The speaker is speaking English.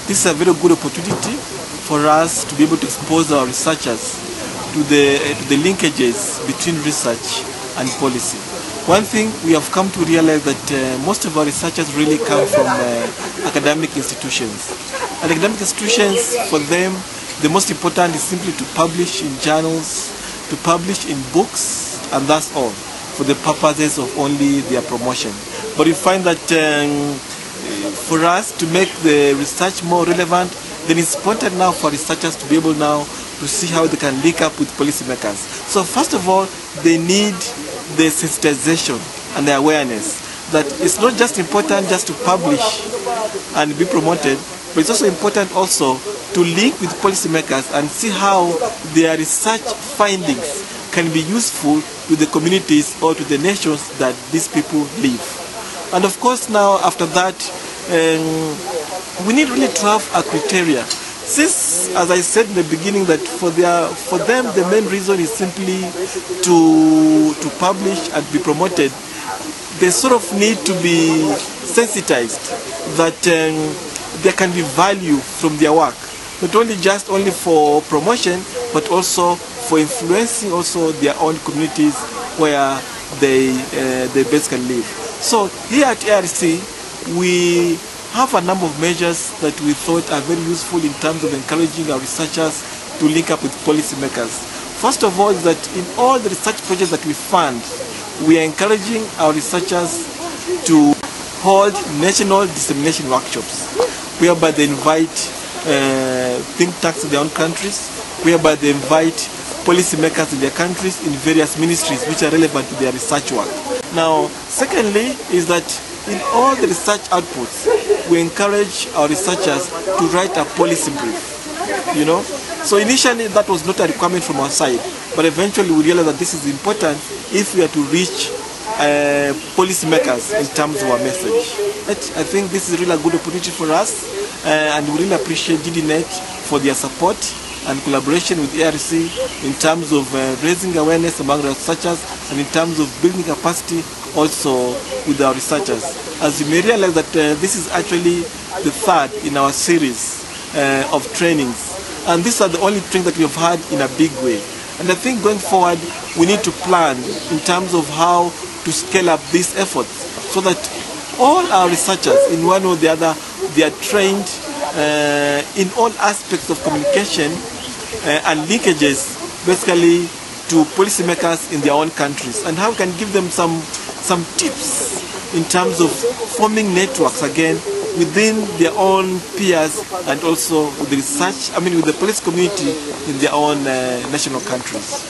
this is a very good opportunity for us to be able to expose our researchers to the linkages between research and policy. One thing we have come to realize that most of our researchers really come from academic institutions. And academic institutions, for them, the most important is simply to publish in journals, to publish in books, and that's all, for the purposes of only their promotion. But we find that for us to make the research more relevant, then it's important now for researchers to be able now to see how they can link up with policymakers. So first of all, they need the sensitization and the awareness that it's not just important just to publish and be promoted, but it's also important also to link with policymakers and see how their research findings can be useful to the communities or to the nations that these people live. And of course now after that, we need really to have a criteria. Since, as I said in the beginning, that for them the main reason is simply to publish and be promoted, they sort of need to be sensitized that there can be value from their work, not only for promotion, but also for influencing also their own communities where they basically live. So here at AERC, we have a number of measures that we thought are very useful in terms of encouraging our researchers to link up with policymakers. First of all, is that in all the research projects that we fund, we are encouraging our researchers to hold national dissemination workshops, whereby they invite think tanks in their own countries, whereby they invite policymakers in their countries in various ministries which are relevant to their research work. Now, secondly, is that in all the research outputs, we encourage our researchers to write a policy brief. So initially that was not a requirement from our side, but eventually we realized that this is important if we are to reach policymakers in terms of our message. I think this is really a good opportunity for us, and we really appreciate GDNet for their support and collaboration with AERC in terms of raising awareness among the researchers and in terms of building capacity also with our researchers. As you may realize that this is actually the third in our series of trainings, and these are the only trainings that we have had in a big way. And I think going forward we need to plan in terms of how to scale up these efforts so that all our researchers in one or the other, they are trained in all aspects of communication and linkages basically to policymakers in their own countries, and how we can give them some tips in terms of forming networks again within their own peers and also with the research, with the police community in their own national countries.